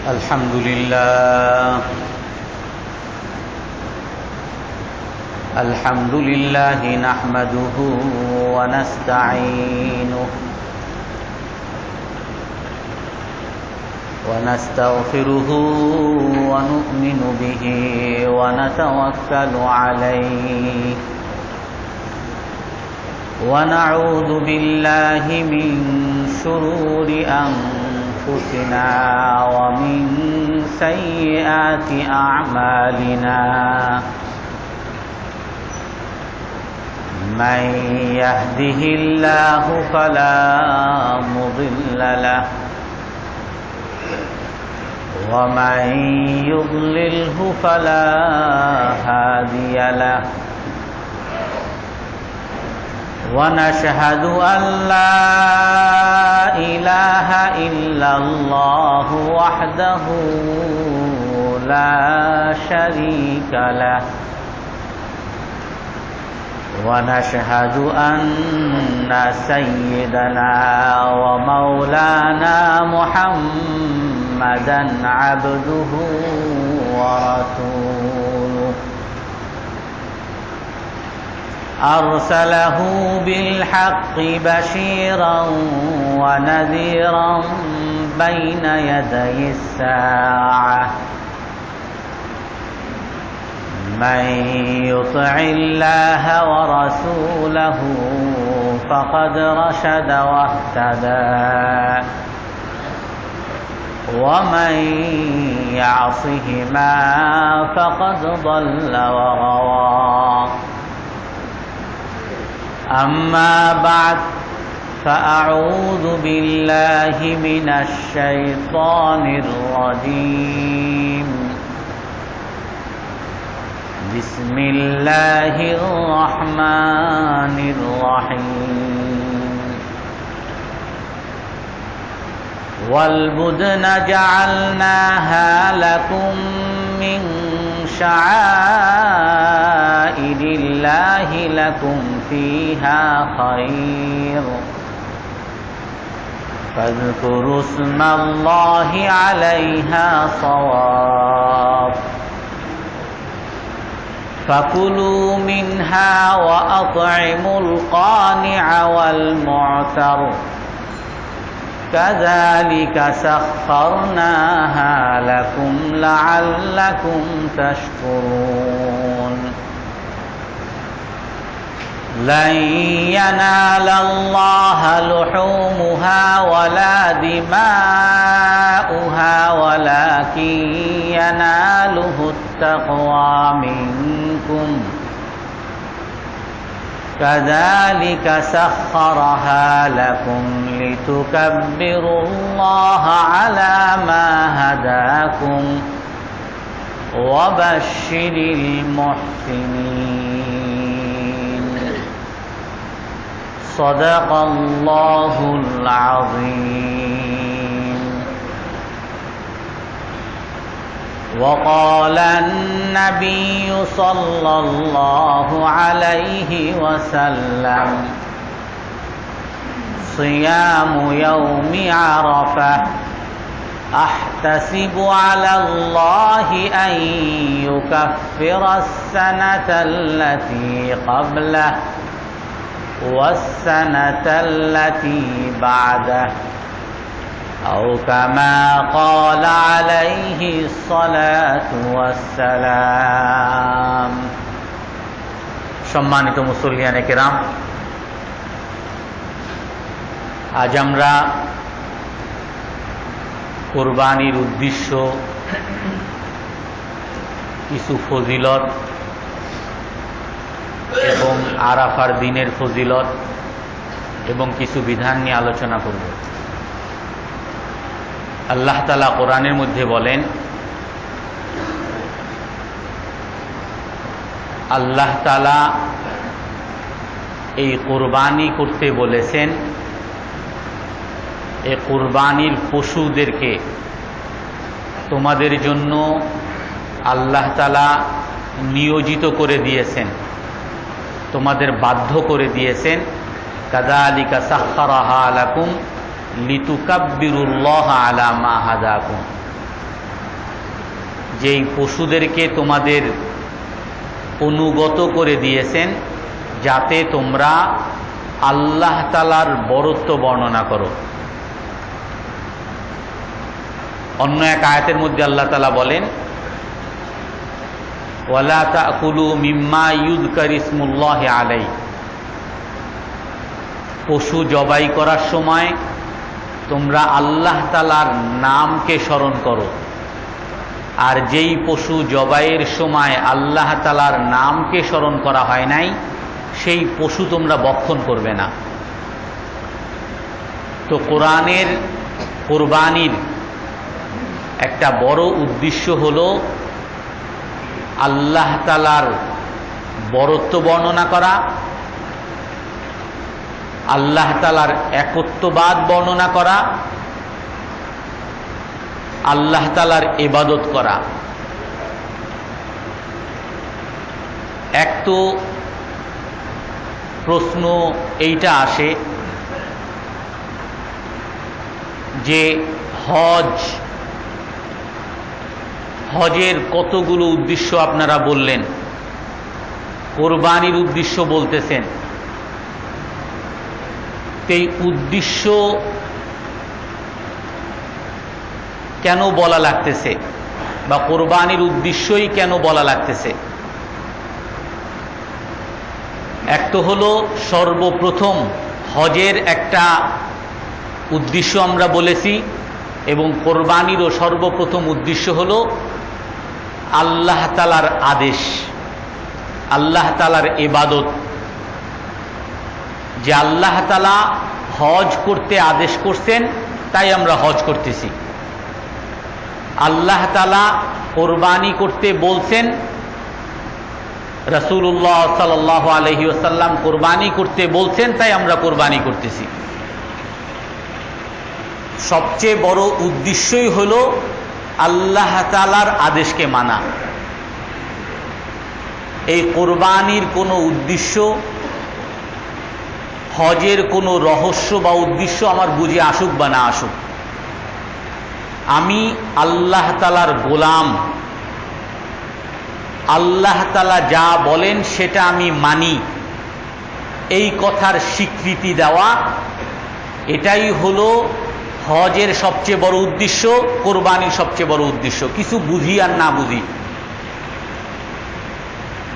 الحمد لله نحمده ونستعينه ونستغفره ونؤمن به ونتوكل عليه ونعوذ بالله من شرور أنفسنا ومن سيئات أعمالنا من يهده الله فلا مضل له ومن يضلله فلا هادي له ونشهد أن لا إله إلا الله وحده لا شريك له ونشهد أن سيدنا ومولانا محمدا عبده ورسوله أرسله بالحق بشيرا ونذيرا بين يدي الساعة من يطع الله ورسوله فقد رشد واهتدى ومن يعصهما فقد ضل وغوى أما بعد فأعوذ بالله من الشيطان الرجيم بسم الله الرحمن الرحيم والبدن جعلناها لكم من شعائر الله لكم فيها خير فاذكروا اسم الله عليها صواف فكلوا منها وأطعموا القانع والمعتر كذلك سخرناها لكم لعلكم تشكرون لن ينال الله لحومها ولا دماؤها ولكن يناله التقوى منكم كذلك سخرها لكم لتكبروا الله على ما هداكم وبشر المحسنين صدق الله العظيم وقال النبي صلى الله عليه وسلم صيام يوم عرفة أحتسب على الله أن يكفر السنة التي قبله والسنة التي بعده أو كما قال عليه الصلاة والسلام সম্মানিত মুসল্লিয়ানে কেরাম, আজ আমরা কুরবানির উদ্দেশ্য, কিছু ফজিলত এবং আরাফার দিনের ফজিলত এবং কিছু বিধান নিয়ে আলোচনা করব। আল্লাহ তাআলা কোরআনের মধ্যে বলেন, আল্লাহ তাআলা এই কুরবানি করতে বলেছেন। এই কুরবানির পশুদেরকে তোমাদের জন্য আল্লাহ তাআলা নিয়োজিত করে দিয়েছেন, তোমাদের বাধ্য করে দিয়েছেন। কাযালিকা সাখখারাহা লাকুম লিতুকাব্বিরুল্লাহ আলা মা হাদাকুম, যেই পশুদেরকে তোমাদের অনুগত করে দিয়েছেন যাতে তোমরা আল্লাহ তাআলার বরত্ব বর্ণনা করো। অন্য এক আয়াতের মধ্যে আল্লাহ তাআলা বলেন, ওয়ালা তাকুলু মিম্মা ইউযকারু ইসমুল্লাহি আলাইহি, পশু জবাই করার সময় তোমরা আল্লাহ তাআলার নামকে স্মরণ করো, আর যেই পশু জবাইয়ের সময় আল্লাহ তাআলার নামকে স্মরণ করা হয় নাই সেই পশু তোমরা ভক্ষণ করবে না। তো কোরআনের কুরবানির একটা বড় উদ্দেশ্য হলো আল্লাহ তাআলার বরত্ব বর্ণনা করা, আল্লাহ তাআলার একত্ববাদ বর্ণনা করা, আল্লাহ তাআলার ইবাদত করা। এক তো প্রশ্ন এইটা আসে যে হজের কতগুলো উদ্দেশ্য আপনারা বললেন, কোরবানির উদ্দেশ্য বলতেছেন, এই উদ্দেশ্য কেন বলা লাগতেছে বা কোরবানির উদ্দেশ্যই কেন বলা লাগতেছে? এক তো হলো সর্বপ্রথম হজের একটা উদ্দেশ্য আমরা বলেছি, এবং কোরবানিরও সর্বপ্রথম উদ্দেশ্য হলো আল্লাহ তাআলার আদেশ, আল্লাহ তাআলার ইবাদত। যে আল্লাহ তাআলা হজ করতে আদেশ করছেন তাই আমরা হজ করতেছি, আল্লাহ তাআলা কোরবানি করতে বলছেন, রাসূলুল্লাহ সাল্লাল্লাহু আলাইহি ওয়াসাল্লাম কোরবানি করতে বলছেন তাই আমরা কোরবানি করতেছি। সবচেয়ে বড় উদ্দেশ্যই হলো আল্লাহ তাআলার আদেশকে মানা। এই কোরবানির কোনো উদ্দেশ্য, হজের কোনো রহস্য বা উদ্দেশ্য আমার বুঝে আসুক বা না আসুক, আমি আল্লাহ তাআলার গোলাম, আল্লাহ তাআলা যা বলেন সেটা আমি মানি, এই কথার স্বীকৃতি দেওয়া, এটাই হলো হজের সবচেয়ে বড় উদ্দেশ্য, কোরবানির সবচেয়ে বড় উদ্দেশ্য। কিছু বুঝি আর না বুঝি,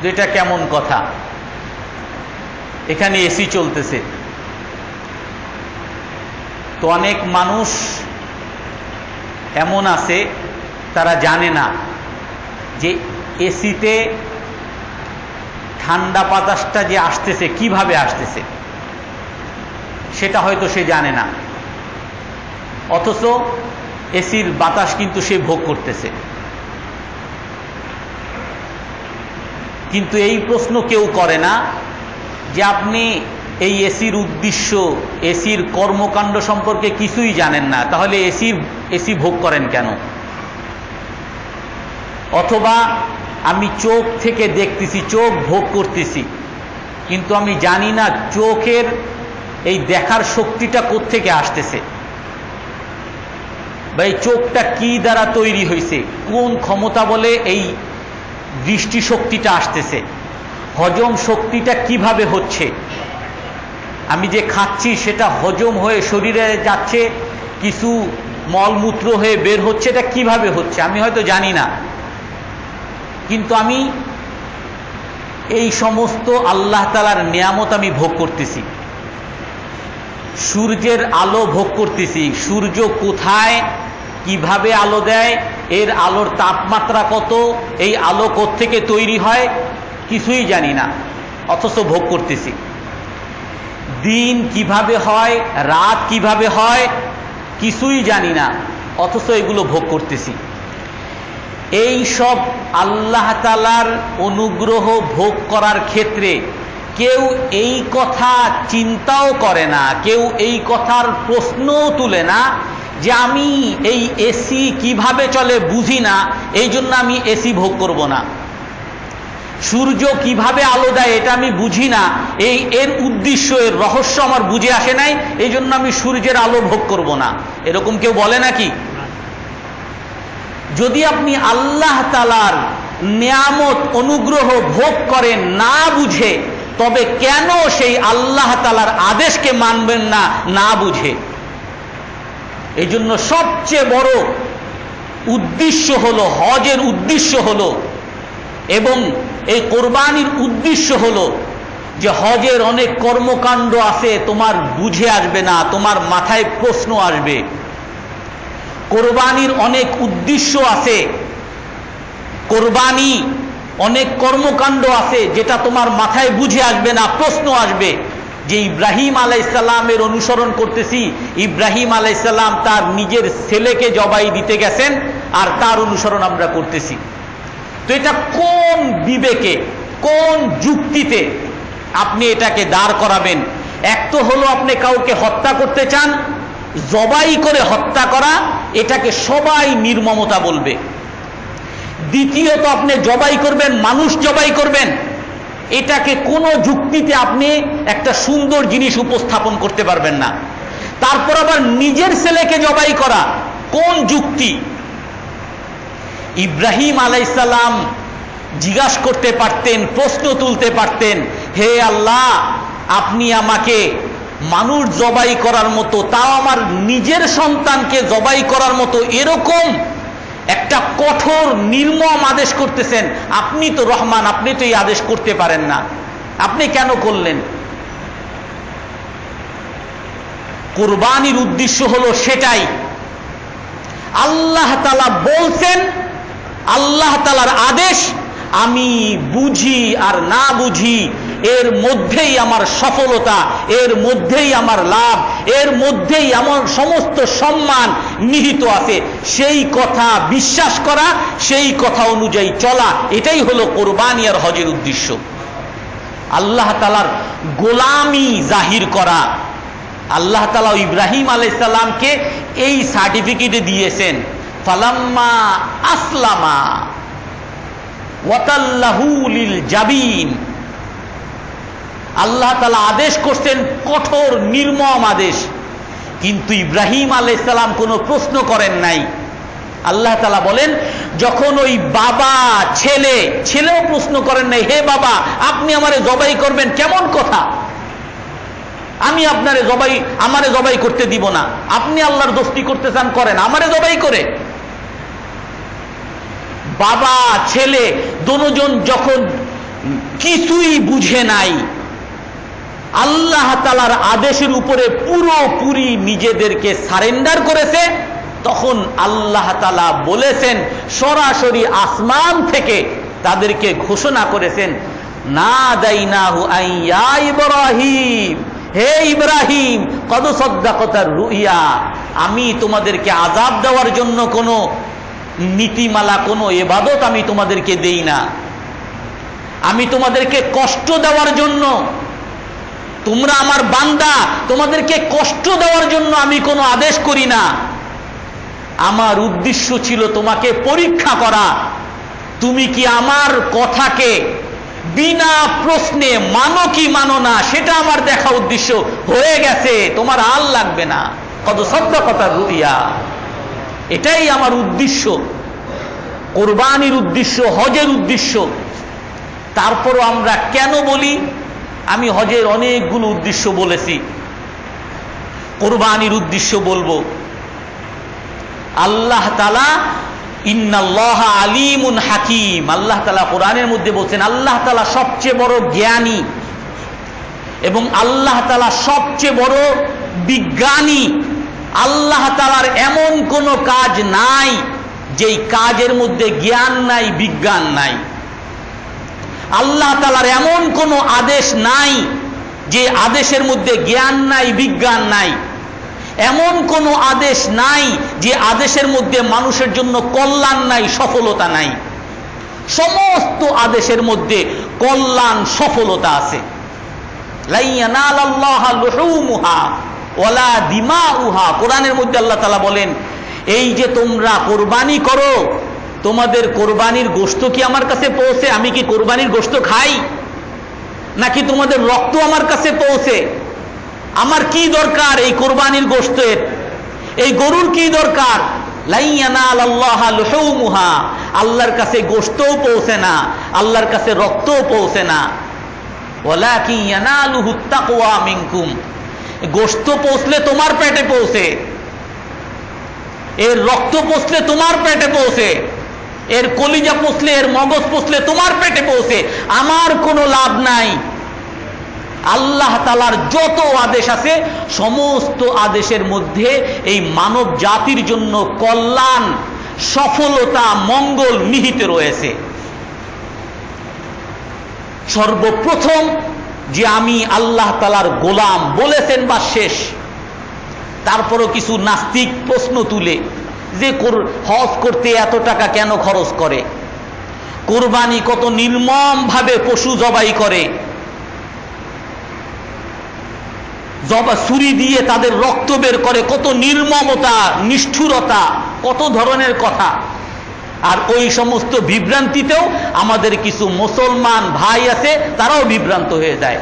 যেটা কেমন কথা, এখানে এসি চলতেছে, তো অনেক মানুষ এমন আছে তারা জানে না যে এসিতে ঠান্ডা বাতাসটা যে আসতেছে কিভাবে আসতেছে, সেটা হয়তো সে জানে না, অথচ এসির বাতাস কিন্তু সে ভোগ করতেছে। কিন্তু এই প্রশ্ন কেউ করে না যে আপনি এই এসির উদ্দেশ্য, এসির কর্মকাণ্ড সম্পর্কে কিছুই জানেন না, তাহলে এসি ভোগ করেন কেন? অথবা আমি চোখ থেকে দেখতেছি, চোখ ভোগ করতেছি, কিন্তু আমি জানি না চোখের এই দেখার শক্তিটা কোত্থেকে আসতেছে, বা এই চোখটা কি দ্বারা তৈরি হয়েছে, কোন ক্ষমতা বলে এই দৃষ্টি শক্তিটা আসতেছে, হজম শক্তিটা কিভাবে হচ্ছে, আমি যে খাচ্ছি সেটা হজম হয়ে শরীরে যাচ্ছে, কিছু মলমূত্র হয়ে বের হচ্ছে, এটা কিভাবে হচ্ছে আমি হয়তো জানি না, কিন্তু আমি এই সমস্ত আল্লাহ তাআলার নিয়ামত আমি ভোগ করতেছি। সূর্যের আলো ভোগ করতেছি, সূর্য কোথায়, কিভাবে আলো দেয়, এর আলোর তাপমাত্রা কত, এই আলো কোত্থেকে তৈরি হয়, কিছুই জানি না, অথচ ভোগ করতেছি। দিন কিভাবে হয়, রাত কিভাবে হয়, কিছুই জানি না, অথচ এগুলো ভোগ করতেছি। এই সব আল্লাহ তাআলার অনুগ্রহ ভোগ করার ক্ষেত্রে কেউ এই কথা চিন্তাও করে না, কেউ এই কথার প্রশ্নও তুলে না যে আমি এই এসি কিভাবে চলে বুঝি না, এই জন্য আমি এসি ভোগ করব না। সূর্য কিভাবে আলো দেয় এটা আমি বুঝি না, এর উদ্দেশ্য, এর রহস্য আমার বুঝে আসে নাই, এই জন্য আমি সূর্যের আলো ভোগ করব না। এরকম কেউ বলে নাকি? যদি আপনি আল্লাহ তাআলার নিয়ামত অনুগ্রহ ভোগ করেন না বুঝে, তবে কেন সেই আল্লাহ তাআলার আদেশকে মানবেন না না বুঝে? এই জন্য সবচেয়ে বড় উদ্দেশ্য হলো, হজের উদ্দেশ্য হলো এবং এই কোরবানির উদ্দেশ্য হলো যে হজের অনেক কর্মকাণ্ড আছে তোমার বুঝে আসবে না, তোমার মাথায় প্রশ্ন আসবে। কোরবানির অনেক উদ্দেশ্য আছে, কোরবানি অনেক কর্মকাণ্ড আছে যেটা তোমার মাথায় বুঝে আসবে না, প্রশ্ন আসবে যে ইব্রাহিম আলাইহিস সালামের অনুসরণ করতেছি, ইব্রাহিম আলাইহিস সালাম তার নিজের ছেলেকে জবাই দিতে গেছেন আর তার অনুসরণ আমরা করতেছি। তো এটা কোন বিবেকে, কোন যুক্তিতে আপনি এটাকে দাঁড় করাবেন? এক তো হলো আপনি কাউকে হত্যা করতে চান, জবাই করে হত্যা করা, এটাকে সবাই নির্মমতা বলবে। দ্বিতীয়ত আপনি জবাই করবেন, মানুষ জবাই করবেন, এটাকে কোনো যুক্তিতে আপনি একটা সুন্দর জিনিস উপস্থাপন করতে পারবেন না। তারপর আবার নিজের ছেলেকে জবাই করা, কোন যুক্তি? ইব্রাহিম আলাইহিস সালাম জিজ্ঞাসা করতে পারতেন, প্রশ্ন তুলতে পারতেন, হে আল্লাহ, আপনি আমাকে মানুষ জবাই করার মতো, তাও আমার নিজের সন্তানকে জবাই করার মতো এরকম একটা কঠোর নির্মম আদেশ করতেছেন, আপনি তো রহমান, আপনি তো এই আদেশ করতে পারেন না, আপনি কেন করলেন? কুরবানির উদ্দেশ্য হলো সেটাই। আল্লাহ তাআলা বলছেন, আল্লাহ তাআলার আদেশ, আমি বুঝি আর না বুঝি এর মধ্যেই আমার সফলতা, এর মধ্যেই আমার লাভ, এর মধ্যেই আমার সমস্ত সম্মান নিহিত আছে। সেই কথা বিশ্বাস করা, সেই কথা অনুযায়ী চলা, এটাই হলো কোরবানি আর হজের উদ্দেশ্য। আল্লাহ তাআলার গোলামি জাহির করা। আল্লাহ তাআলা ইব্রাহিম আলাইহিস সালামকে এই সার্টিফিকেট দিয়েছেন, ফালাম্মা আসলামা ওয়াতাল্লাহু লিল জাবিন। আল্লাহ তাআলা আদেশ করছেন, কঠোর নির্মম আদেশ, কিন্তু ইব্রাহিম আলাইহিস সালাম কোনো প্রশ্ন করেন নাই। আল্লাহ তাআলা বলেন, যখন ওই বাবা ছেলেও প্রশ্ন করেন নাই, হে বাবা, আপনি আমারে জবাই করবেন, কেমন কথা? আমি আমারে জবাই করতে দিব না, আপনি আল্লাহর দোস্তি করতে চান করেন, আমারে জবাই করে। বাবা ছেলে দুজন যখন কিছুই বুঝে নাই, আল্লাহ তাআলার আদেশের উপরে পুরোপুরি নিজেদেরকে সারেন্ডার করেছে, তখন আল্লাহ তাআলা বলেছেন, সরাসরি আসমান থেকে তাদেরকে ঘোষণা করেছেন, নাদাইনাহু আইয়া ইব্রাহিম, হে ইব্রাহিম, কদ সাদ্দাকতার রুইয়া, আমি তোমাদেরকে আযাব দেওয়ার জন্য কোনো নীতিমালা, কোনো ইবাদত আমি তোমাদেরকে দেই না। আমি তোমাদেরকে কষ্ট দেওয়ার জন্য, তোমরা আমার বান্দা, তোমাদেরকে কষ্ট দেওয়ার জন্য আমি কোনো আদেশ করি না। আমার উদ্দেশ্য ছিল তোমাকে পরীক্ষা করা, তুমি কি আমার কথাকে বিনা প্রশ্নে মানো কি মানো না, সেটা আমার দেখা উদ্দেশ্য। হয়ে গেছে, তোমার আর লাগবে না। কত সাদ্দাকাতার রুইয়া, এটাই আমার উদ্দেশ্য, কোরবানির উদ্দেশ্য, হজের উদ্দেশ্য। তারপরও আমরা কেন বলি? আমি হজের অনেকগুলো উদ্দেশ্য বলেছি, কোরবানির উদ্দেশ্য বলবো। আল্লাহ তাআলা ইন্নাল্লাহা আলিমুন হাকিম, আল্লাহ তাআলা কোরআনের মধ্যে বলছেন, আল্লাহ তাআলা সবচেয়ে বড় জ্ঞানী এবং আল্লাহ তাআলা সবচেয়ে বড় বিজ্ঞানী। আল্লাহ তাআলার এমন কোনো কাজ নাই যেই কাজের মধ্যে জ্ঞান নাই, বিজ্ঞান নাই। আল্লাহ তাআলার এমন কোনো আদেশ নাই যে আদেশের মধ্যে জ্ঞান নাই, বিজ্ঞান নাই। এমন কোনো আদেশ নাই যে আদেশের মধ্যে মানুষের জন্য কল্যাণ নাই, সফলতা নাই। সমস্ত আদেশের মধ্যে কল্যাণ, সফলতা আছে। লা ইয়ানালাল্লাহা লুহুমুহা ওয়ালা দিমাউহা, কোরআনের মধ্যে আল্লাহ তাআলা বলেন, এই যে তোমরা কোরবানি করো, তোমাদের কোরবানির গোশত কি আমার কাছে পৌঁছে? আমি কি কোরবানির গোশত খাই? নাকি তোমাদের রক্ত আমার কাছে পৌঁছে? আমার কি দরকার এই কোরবানির গোশতের? এই গরুর কি দরকার? লা ইয়ানালাল্লাহা লুহুমুহা, আল্লাহর কাছে গোশতও পৌঁছে না, আল্লাহর কাছে রক্তও পৌঁছে না। ওয়ালাকিন ইয়ানালুহুত তাকওয়া মিনকুম, গোশত পৌঁছলে তোমার পেটে পৌঁছে, এর রক্ত পৌঁছলে তোমার পেটে পৌঁছে, এর কলিজা পৌঁছলে, এর মগজ পৌঁছলে তোমার পেটে পৌঁছে। আমার কোনো লাভ নাই। আল্লাহ তাআলার যত আদেশ আছে সমস্ত আদেশের মধ্যে এই মানব জাতির জন্য কল্যাণ, সফলতা, মঙ্গল নিহিত রয়েছে। সর্বপ্রথম যে আমি আল্লাহ তাআলার গোলাম বলেছেন বা শেষ। তারপরও কিছু নাস্তিক প্রশ্ন তুলে যে হজ করতে এত টাকা কেন খরচ করে, কুরবানি কত নির্মম ভাবে পশু জবাই করে, ছুরি দিয়ে তাদের রক্ত বের করে, কত নির্মমতা, নিষ্ঠুরতা, কত ধরনের কথা। আর ওই সমস্ত বিভ্রান্তিতেও আমাদের কিছু মুসলমান ভাই আছে, তারাও বিভ্রান্ত হয়ে যায়।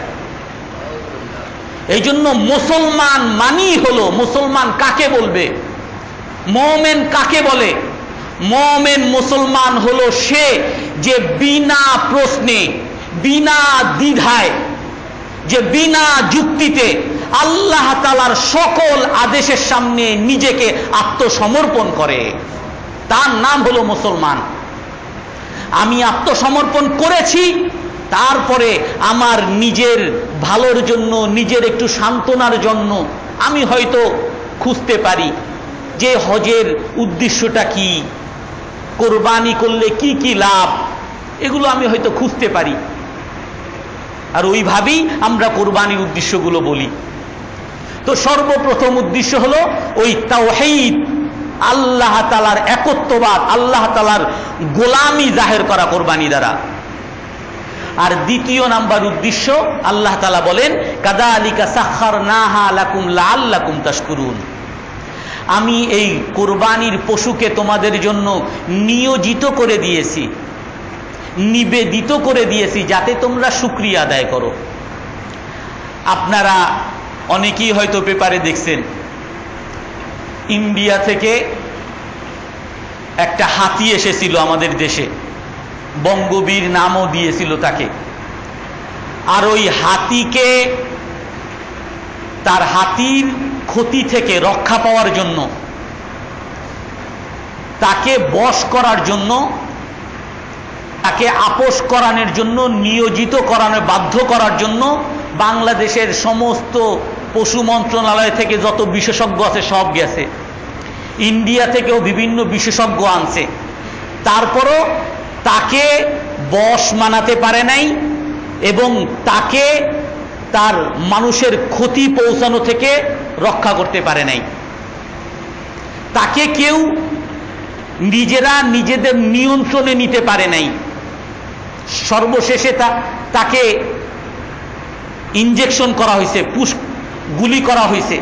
এই জন্য মুসলমান মানি হলো, মুসলমান কাকে বলবে, মুমিন কাকে বলে? মুমিন মুসলমান হলো সে যে বিনা প্রশ্নে, বিনা দ্বিধায়, যে বিনা যুক্তিতে আল্লাহ তাআলার সকল আদেশের সামনে নিজেকে আত্মসমর্পণ করে, তার নাম হলো মুসলমান। আমি আত্মসমর্পণ করেছি, তারপরে আমার নিজের ভালোর জন্য, নিজের একটু সান্ত্বনার জন্য আমি হয়তো খুঁজতে পারি যে হজের উদ্দেশ্যটা কি, কোরবানি করলে কি কি লাভ, এগুলো আমি হয়তো খুঁজতে পারি। আর ওইভাবেই আমরা কোরবানির উদ্দেশ্যগুলো বলি। তো সর্বপ্রথম উদ্দেশ্য হলো ওই তাওহীদ, আল্লাহ তাআলার একত্ববাদ, আল্লাহ তাআলার গোলামি জাহের করা কোরবানি দ্বারা। আর দ্বিতীয় নাম্বার উদ্দেশ্য, আল্লাহ তাআলা বলেন কাযালিকা সাখখারনাহা লাকুম লাআল্লাকুম তাশকুরুন, আমি এই কোরবানির পশুকে তোমাদের জন্য নিয়োজিত করে দিয়েছি, নিবেদিত করে দিয়েছি, যাতে তোমরা শুকরিয়া আদায় করো। আপনারা অনেকেই হয়তো পেপারে দেখছেন, ইন্ডিয়া থেকে একটা হাতি এসেছিল আমাদের দেশে, বঙ্গবীর নামও দিয়েছিল তাকে। আর ওই হাতিকে, তার হাতির ক্ষতি থেকে রক্ষা পাওয়ার জন্য, তাকে বশ করার জন্য, তাকে আপোষ করানোর জন্য, নিয়োজিত করানো, বাধ্য করার জন্য বাংলাদেশের সমস্ত পশু মন্ত্রণালয় থেকে যত বিশেষজ্ঞ আছে সব গেছে, ইন্ডিয়া থেকেও বিভিন্ন বিশেষজ্ঞ আনছে। তারপরও তাকে বশ মানাতে পারে নাই এবং তাকে তার মানুষের ক্ষতি পৌঁছানো থেকে রক্ষা করতে পারে নাই। তাকে কেউ নিজেরা নিজেদের নিয়ন্ত্রণে নিতে পারে নাই। সর্বশেষে তাকে ইনজেকশন করা হয়েছে, গুলি করা হয়েছে,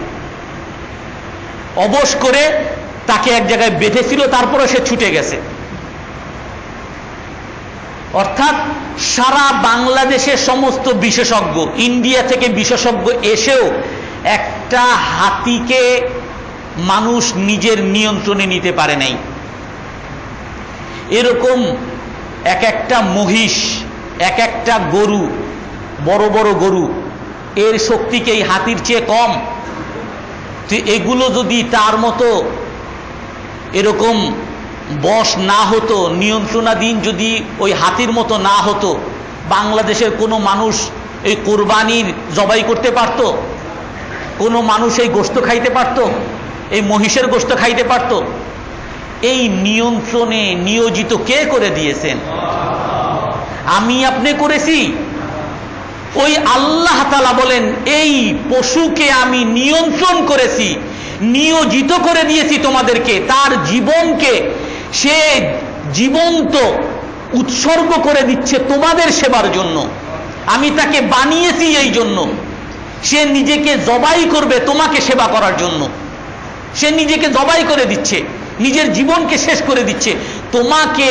অবশ করে তাকে এক জায়গায় বেঁধেছিল, তারপরে সে ছুটে গেছে। অর্থাৎ সারা বাংলাদেশের সমস্ত বিশেষজ্ঞ, ইন্ডিয়া থেকে বিশেষজ্ঞ এসেও একটা হাতিকে মানুষ নিজের নিয়ন্ত্রণে নিতে পারে নাই। এরকম এক একটা মহিষ, এক একটা গরু, বড় বড় গরু, এর শক্তি কি এই হাতির চেয়ে কম? তো এগুলো যদি তার মতো এরকম বশ না হতো, নিয়ন্ত্রণাধীন যদি ওই হাতির মতো না হতো, বাংলাদেশের কোনো মানুষ এই কোরবানির জবাই করতে পারত? কোনো মানুষ এই গোশত খাইতে পারত? এই মহিষের গোশত খাইতে পারত? এই নিয়ন্ত্রণে নিয়োজিত কে করে দিয়েছেন? আমি আপনি করেছি? ওই আল্লাহ তাআলা বলেন এই পশুকে আমি নিয়ন্ত্রণ করেছি, নিয়োজিত করে দিয়েছি তোমাদেরকে, তার জীবনকে সে জীবন্ত উৎসর্গ করে দিচ্ছে তোমাদের সেবার জন্য। আমি তাকে বানিয়েছি এই জন্য, সে নিজেকে জবাই করবে তোমাকে সেবা করার জন্য। সে নিজেকে জবাই করে দিচ্ছে, নিজের জীবনকে শেষ করে দিচ্ছে তোমাকে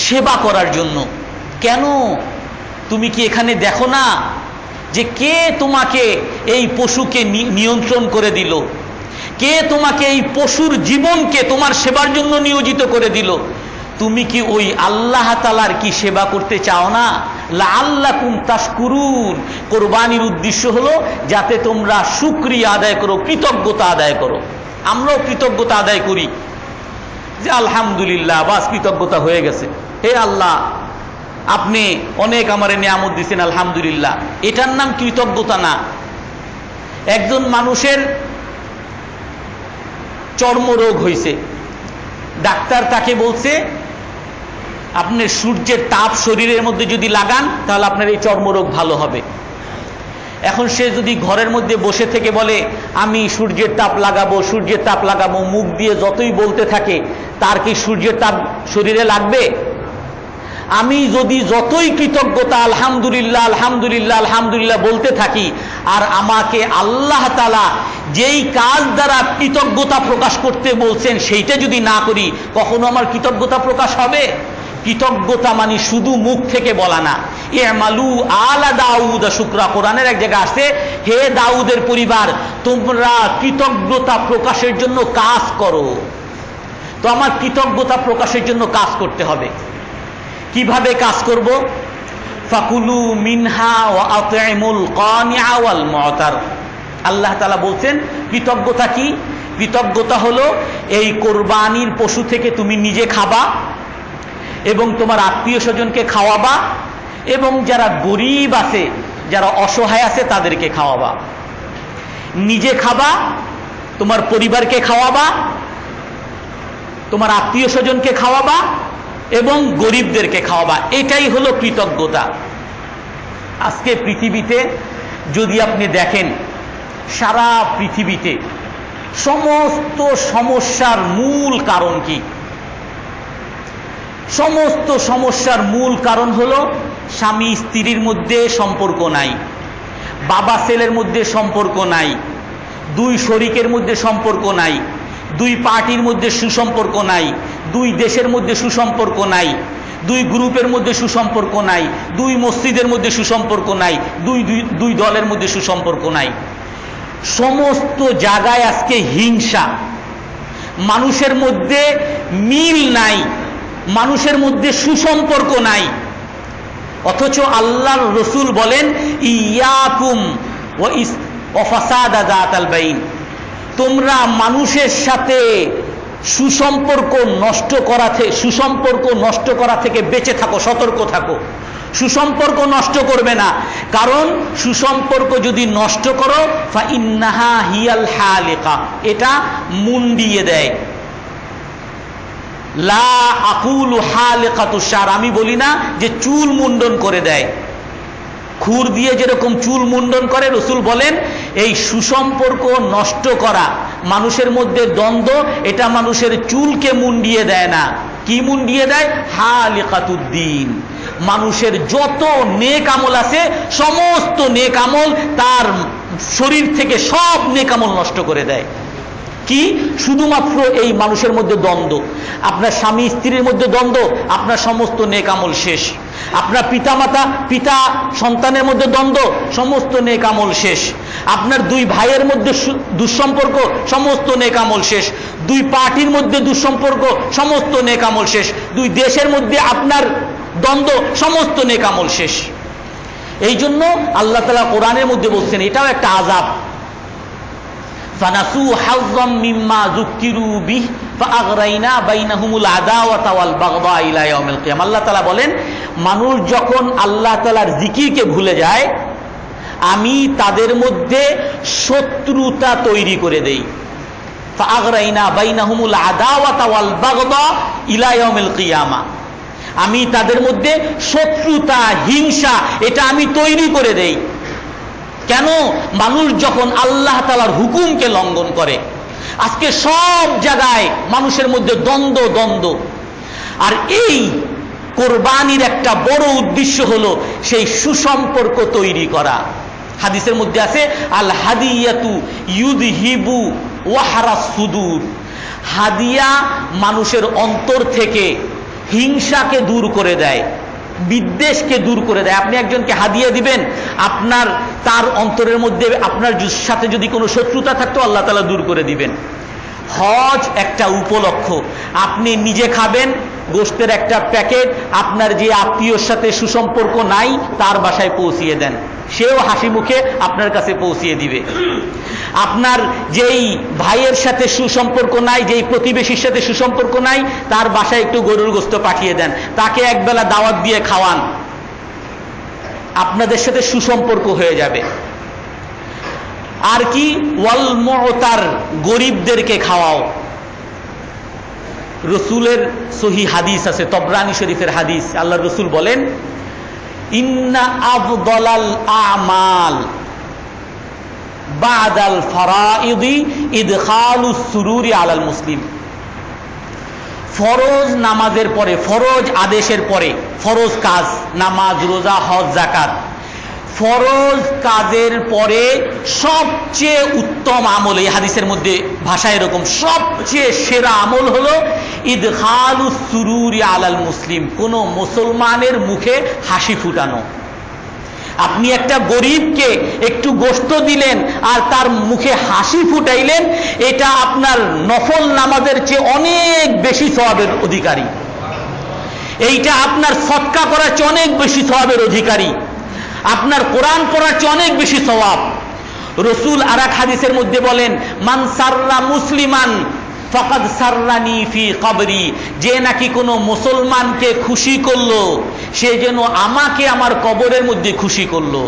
সেবা করার জন্য। কেন? তুমি কি এখানে দেখো না যে কে তোমাকে এই পশুকে নিয়ন্ত্রণ করে দিল? কে তোমাকে এই পশুর জীবনকে তোমার সেবার জন্য নিয়োজিত করে দিল? তুমি কি ওই আল্লাহ তাআলার কি সেবা করতে চাও না? লাআল্লাকুম তাশকুরুন। কোরবানির উদ্দেশ্য হলো যাতে তোমরা শুকরিয়া আদায় করো, কৃতজ্ঞতা আদায় করো। আমরাও কৃতজ্ঞতা আদায় করি যে আলহামদুলিল্লাহ, বাস কৃতজ্ঞতা হয়ে গেছে, হে আল্লাহ আপনি অনেক আমারে নিয়ামত দিয়েছেন, আলহামদুলিল্লাহ। এটার নাম কৃতজ্ঞতা না। একজন মানুষের চর্মরোগ হয়েছে, ডাক্তার তাকে বলছে আপনি সূর্যের তাপ শরীরের মধ্যে যদি লাগান তাহলে আপনার এই চর্মরোগ ভালো হবে। এখন সে যদি ঘরের মধ্যে বসে থেকে বলে আমি সূর্যের তাপ লাগাবো, সূর্যের তাপ লাগাবো, মুখ দিয়ে যতই বলতে থাকে, তার কি সূর্যের তাপ শরীরে লাগবে? আমি যদি যতই কৃতজ্ঞতা আলহামদুলিল্লাহ আলহামদুলিল্লাহ আলহামদুলিল্লাহ বলতে থাকি, আর আমাকে আল্লাহ তাআলা যেই কাজ দ্বারা কৃতজ্ঞতা প্রকাশ করতে বলছেন সেইটা যদি না করি, কখনো আমার কৃতজ্ঞতা প্রকাশ হবে? কৃতজ্ঞতা মানে শুধু মুখ থেকে বলা না। ইমালু আলা দাউদ শুকরা, কোরআনের এক জায়গায় আসছে, হে দাউদের পরিবার তোমরা কৃতজ্ঞতা প্রকাশের জন্য কাজ করো। তো আমার কৃতজ্ঞতা প্রকাশের জন্য কাজ করতে হবে। কিভাবে কাজ করব? ফাকুলু মিনহা ওয়া আতইমুল কানিআ ওয়াল মু'তার। আল্লাহ তাআলা বলছেন কৃতজ্ঞতা কি? কৃতজ্ঞতা হলো এই কোরবানির পশু থেকে তুমি নিজে খাবা এবং তোমার আত্মীয় স্বজনকে খাওয়াবা, এবং যারা গরিব আছে, যারা অসহায় আছে তাদেরকে খাওয়াবা। নিজে খাবা, তোমার পরিবারকে খাওয়াবা, তোমার আত্মীয় স্বজনকে খাওয়াবা এবং গরিবদেরকে খাওয়াবা। এটাই হলো কৃতজ্ঞতা। আজকে পৃথিবীতে যদি আপনি দেখেন, সারা পৃথিবীতে সমস্ত সমস্যার মূল কারণ কি? সমস্ত সমস্যার মূল কারণ হলো স্বামী স্ত্রীর মধ্যে সম্পর্ক নাই, বাবা ছেলের মধ্যে সম্পর্ক নাই, দুই শরিকের মধ্যে সম্পর্ক নাই, দুই পার্টির মধ্যে সুসম্পর্ক নাই, দুই দেশের মধ্যে সুসম্পর্ক নাই, দুই গ্রুপের মধ্যে সুসম্পর্ক নাই, দুই মসজিদের মধ্যে সুসম্পর্ক নাই, দুই দলের মধ্যে সুসম্পর্ক নাই। সমস্ত জায়গায় আজকে হিংসা, মানুষের মধ্যে মিল নাই, মানুষের মধ্যে সুসম্পর্ক নাই। অথচ আল্লাহর রাসূল বলেন ইয়াকুম ওয়া ফাসাদা যাতাল বাইন, তোমরা মানুষের সাথে সুসম্পর্ক নষ্ট করা থেকে বেঁচে থাকো, সতর্ক থাকো। সুসম্পর্ক নষ্ট করবে না, কারণ সুসম্পর্ক যদি নষ্ট করো ফা ইন্নাহা হিয়াল হালিকা, এটা মুন্ডিয়ে দেয়। লা আকুলু হালিকাতু শার, আমি বলি না যে চুল মুন্ডন করে দেয়। খুর দিয়ে যেরকম চুল মুন্ডন করে, রাসূল বলেন এই সুসম্পর্ক নষ্ট করা, মানুষের মধ্যে দ্বন্দ্ব, এটা মানুষের চুলকে মুন্ডিয়ে দেয় না। কি মুন্ডিয়ে দেয়? হালিকাতুদ্দিন। মানুষের যত নেক আমল আছে, সমস্ত নেক আমল তার শরীর থেকে সব নেক আমল নষ্ট করে দেয়। কি? শুধুমাত্র এই মানুষের মধ্যে দ্বন্দ্ব। আপনার স্বামী স্ত্রীর মধ্যে দ্বন্দ্ব, আপনার সমস্ত নেক আমল শেষ। আপনার পিতা সন্তানের মধ্যে দ্বন্দ্ব, সমস্ত নেক আমল শেষ। আপনার দুই ভাইয়ের মধ্যে দুঃসম্পর্ক, সমস্ত নেক আমল শেষ। দুই পার্টির মধ্যে দুঃসম্পর্ক, সমস্ত নেক আমল শেষ। দুই দেশের মধ্যে আপনার দ্বন্দ্ব, সমস্ত নেক আমল শেষ। এই জন্য আল্লাহ তাআলা কোরআনের মধ্যে বলছেন এটাও একটা আযাব। ফানাসু হাযযাম মিম্মা যুকিরু বিহি ফাআগরাইনা বাইনাহুমুল আদাওয়াতা ওয়াল বাগদা ইলা ইয়াউমিল কিয়ামা। আল্লাহ তাআলা বলেন মানুষ যখন আল্লাহ তাআলার জিকিরকে ভুলে যায়, আমি তাদের মধ্যে শত্রুতা তৈরি করে দেই। ফাআগরাইনা বাইনাহুমুল আদাওয়াতা ওয়াল বাগদা ইলা ইয়াউমিল কিয়ামা, আমি তাদের মধ্যে শত্রুতা হিংসা এটা আমি তৈরি করে দেই। কেন? মানুষ যখন আল্লাহ তাআলার হুকুমকে লঙ্ঘন করে। আজকে সব জায়গায় মানুষের মধ্যে দ্বন্দ্ব। আর এই কোরবানির একটা বড় উদ্দেশ্য হলো সেই সুসম্পর্ক তৈরি করা। হাদিসের মধ্যে আছে আল হাদিয়াতু ইউযহিবু ওয়াহরাস সুদূর, হাদিয়া মানুষের অন্তর থেকে হিংসাকে দূর করে দেয়। বিদ্বেষকে দূর করে দেয়। আপনি একজনকে হাদিয়া দিবেন, আপনার তার অন্তরের মধ্যে আপনার সাথে যদি কোনো শত্রুতা থাকতো আল্লাহ তাআলা দূর করে দিবেন। হজ একটা উপলক্ষ, আপনি নিজে খাবেন গোশতের একটা প্যাকেট, আপনার যে আত্মীয়র সাথে সুসম্পর্ক নাই তার বাসায় পৌঁছিয়ে দেন, সেও হাসি মুখে আপনার কাছে পৌঁছিয়ে দিবে। আপনার যেই ভাইয়ের সাথে সুসম্পর্ক নাই, যেই প্রতিবেশীর সাথে সুসম্পর্ক নাই, তার বাসায় একটু গরুর গোশত পাঠিয়ে দেন, তাকে একবেলা দাওয়াত দিয়ে খাওয়ান, আপনাদের সাথে সুসম্পর্ক হয়ে যাবে। আর কি, ওয়াল মুতার, গরিবদেরকে খাওয়াও। রসুলের সহি হাদিস আছে, তবরানি শরীফের হাদিস, আল্লাহ রসুল বলেন, ইন্না আফদালাল আমাল বাদাল ফারাইদি ইদখালুস সুরুরি আলাল মুসলিম। ফরজ নামাজের পরে, ফরজ আদেশের পরে, ফরজ কাজ নামাজ, রোজা, হজ, যাকাত, ফরজ কাজের পরে সবচেয়ে উত্তম আমল, এই হাদিসের মধ্যে ভাষা এরকম, সবচেয়ে সেরা আমল হলো ইদখালুস সুরুরি আলাল মুসলিম, কোন মুসলমানের মুখে হাসি ফুটানো। আপনি একটা গরিবকে একটু গোশত দিলেন আর তার মুখে হাসি ফুটাইলেন, এটা আপনার নফল নামাজের চেয়ে অনেক বেশি সওয়াবের অধিকারী, এইটা আপনার সদকা করার চেয়ে অনেক বেশি সওয়াবের অধিকারী, আপনার কোরআন পড়ার চেয়ে অনেক বেশি সওয়াব। রসুল আর এক হাদিসের মধ্যে বলেন, মান সাররা মুসলিমান ফাকাদ সাররানি ফি কবরি, যে নাকি কোনো মুসলমানকে খুশি করলো সে যেন আমাকে আমার কবরের মধ্যে খুশি করলো।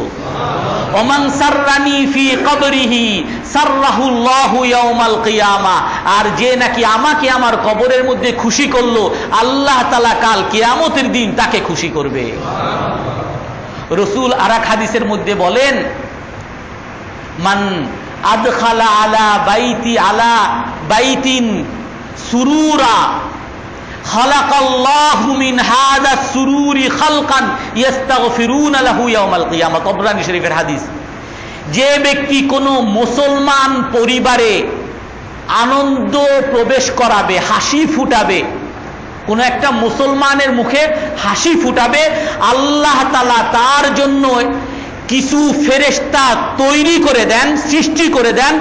ওমান সাররানি ফি কবরিহি সাররাহুল্লাহু ইয়াউমাল কিয়ামা, আর যে নাকি আমাকে আমার কবরের মধ্যে খুশি করলো আল্লাহ তাআলা কাল কিয়ামতের দিন তাকে খুশি করবে। রসুল আর এক হাদিসের মধ্যে বলেন, মান আদখালা আলা বাইতিন সুরুরা খালাকাল্লাহু মিন হাযা সুরুরি খালকান ইস্তাগফিরুনা লাহু ইয়াউমাল কিয়ামা। তবরানি শরীফের হাদিস। যে ব্যক্তি কোনো মুসলমান পরিবারে আনন্দ প্রবেশ করাবে, হাসি ফুটাবে, কোন একটা মুসলমানের মুখে হাসি ফুটাবে, আল্লাহ তাআলা তার জন্য কিছু ফেরেশতা তৈরি করে দেন, সৃষ্টি করে দেন,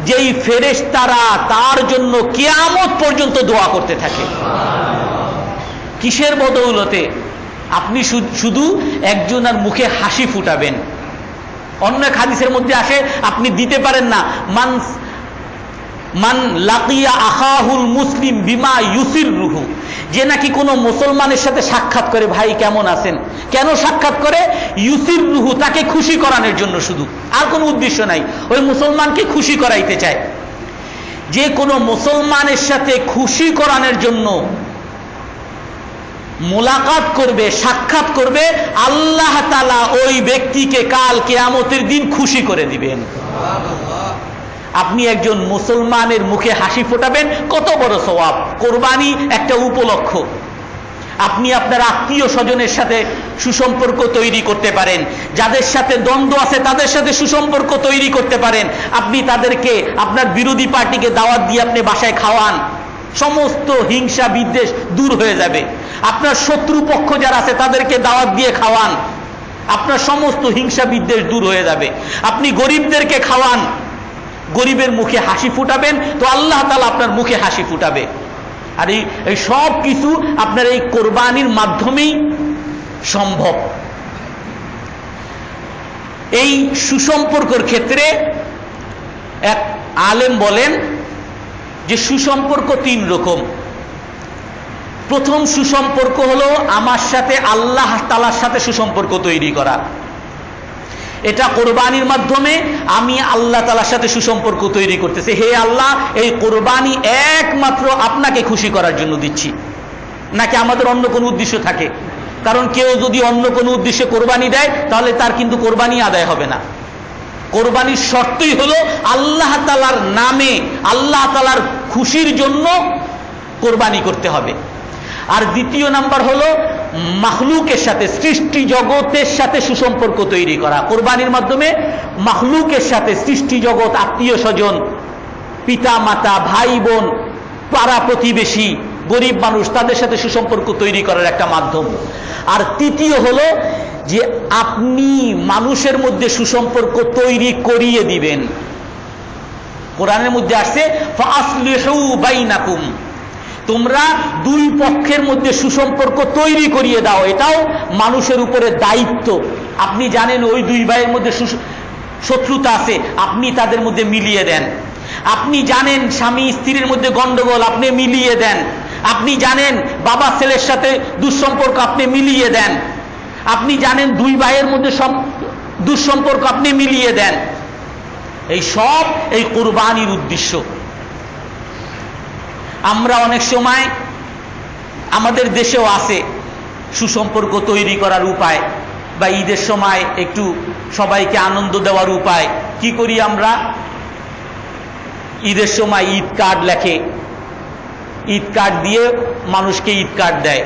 যেই ফেরেশতারা তার জন্য কিয়ামত পর্যন্ত দোয়া করতে থাকে। কিসের বদৌলতে? আপনি শুধু একজনের মুখে হাসি ফুটাবেন। অন্য এক হাদিসের মধ্যে আসে, আপনি দিতে পারেন না, মান লাকিয়া আখাহুল মুসলিম বিমা ইউসিররুহু, যে নাকি কোনো মুসলমানের সাথে সাক্ষাৎ করে, ভাই কেমন আছেন, কেন সাক্ষাৎ করে? ইউসিররুহু, তাকে খুশি করানোর জন্য, শুধু, আর কোনো উদ্দেশ্য নাই, ওই মুসলমানকে খুশি করাইতে চায়। যে কোনো মুসলমানের সাথে খুশি করানোর জন্য মোলাকাত করবে, সাক্ষাৎ করবে, আল্লাহ তাআলা ওই ব্যক্তিকে কাল কিয়ামতের দিন খুশি করে দিবেন। আপনি একজন মুসলমানের মুখে হাসি ফোটাবেন, কত বড় সওয়াব। কোরবানি একটা উপলক্ষ, আপনি আপনার আত্মীয় স্বজনের সাথে সুসম্পর্ক তৈরি করতে পারেন, যাদের সাথে দ্বন্দ্ব আছে তাদের সাথে সুসম্পর্ক তৈরি করতে পারেন। আপনি তাদেরকে, আপনার বিরোধী পার্টিকে দাওয়াত দিয়ে আপনি বাসায় খাওয়ান, সমস্ত হিংসা বিদ্বেষ দূর হয়ে যাবে। আপনার শত্রুপক্ষ যারা আছে তাদেরকে দাওয়াত দিয়ে খাওয়ান, আপনার সমস্ত হিংসা বিদ্বেষ দূর হয়ে যাবে। আপনি গরিবদেরকে খাওয়ান, গরিবের মুখে হাসি ফুটাবেন, তো আল্লাহ তাআলা আপনার মুখে হাসি ফুটাবে। আর এই সব কিছু আপনার এই কোরবানির মাধ্যমেই সম্ভব। এই সুসম্পর্কের ক্ষেত্রে এক আলেম বলেন যে সুসম্পর্ক তিন রকম। প্রথম সুসম্পর্ক হলো আমার সাথে আল্লাহ তাআলার সাথে সুসম্পর্ক তৈরি করা। এটা কোরবানির মাধ্যমে আমি আল্লাহ তাআলার সাথে সুসম্পর্ক তৈরি করতেছি। হে আল্লাহ, এই কোরবানি একমাত্র আপনাকে খুশি করার জন্য দিচ্ছি, নাকি আমাদের অন্য কোনো উদ্দেশ্য থাকে? কারণ কেউ যদি অন্য কোনো উদ্দেশ্যে কোরবানি দেয় তাহলে তার কিন্তু কোরবানি আদায় হবে না। কোরবানির শর্তই হলো আল্লাহ তাআলার নামে, আল্লাহ তাআলার খুশির জন্য কোরবানি করতে হবে। আর দ্বিতীয় নাম্বার হলো মাখলুকের সাথে, সৃষ্টি জগতের সাথে সুসম্পর্ক তৈরি করা। কোরবানির মাধ্যমে মাখলুকের সাথে, সৃষ্টি জগৎ, আত্মীয় স্বজন, পিতা মাতা, ভাই বোন, পাড়া প্রতিবেশী, গরিব মানুষ, তাদের সাথে সুসম্পর্ক তৈরি করার একটা মাধ্যম। আর তৃতীয় হলো যে আপনি মানুষের মধ্যে সুসম্পর্ক তৈরি করিয়ে দিবেন। কোরআনের মধ্যে আসছে ফাসলিহু বাইনাকুম, তোমরা দুই পক্ষের মধ্যে সুসম্পর্ক তৈরি করিয়ে দাও, এটাও মানুষের উপরে দায়িত্ব। আপনি জানেন ওই দুই ভাইয়ের মধ্যে শত্রুতা আছে, আপনি তাদের মধ্যে মিলিয়ে দেন। আপনি জানেন স্বামী স্ত্রীর মধ্যে গন্ডগোল, আপনি মিলিয়ে দেন। আপনি জানেন বাবা ছেলের সাথে দুঃসম্পর্ক, আপনি মিলিয়ে দেন। আপনি জানেন দুই ভাইয়ের মধ্যে দুঃসম্পর্ক, আপনি মিলিয়ে দেন। এই সব এই কুরবানির উদ্দেশ্য। আমরা অনেক সময় আমাদের দেশেও আছে সুসম্পর্ক তৈরি করার উপায়, বা ঈদের সময় একটু সবাইকে আনন্দ দেওয়ার উপায়। কি করি আমরা? ঈদের সময় ঈদ কার্ড লেখে, ঈদ কার্ড দিয়ে মানুষকে ঈদ কার্ড দেয়।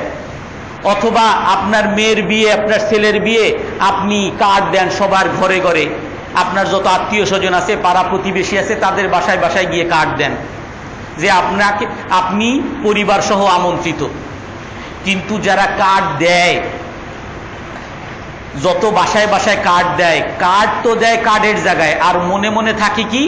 অথবা আপনার মেয়ের বিয়ে, আপনার ছেলের বিয়ে, আপনি কার্ড দেন সবার ঘরে ঘরে। আপনার যত আত্মীয় স্বজন আছে, পাড়া প্রতিবেশী আছে, তাদের বাসায় বাসায় গিয়ে কার্ড দেন যে আপনি পরিবার সহ আমন্ত্রিত। কিন্তু যারা কার্ড দেয়, যত বাসায় বাসায় কার্ড দেয়, কার্ড তো দেয় কার্ডের জায়গায়, আর মনে মনে থাকে কি,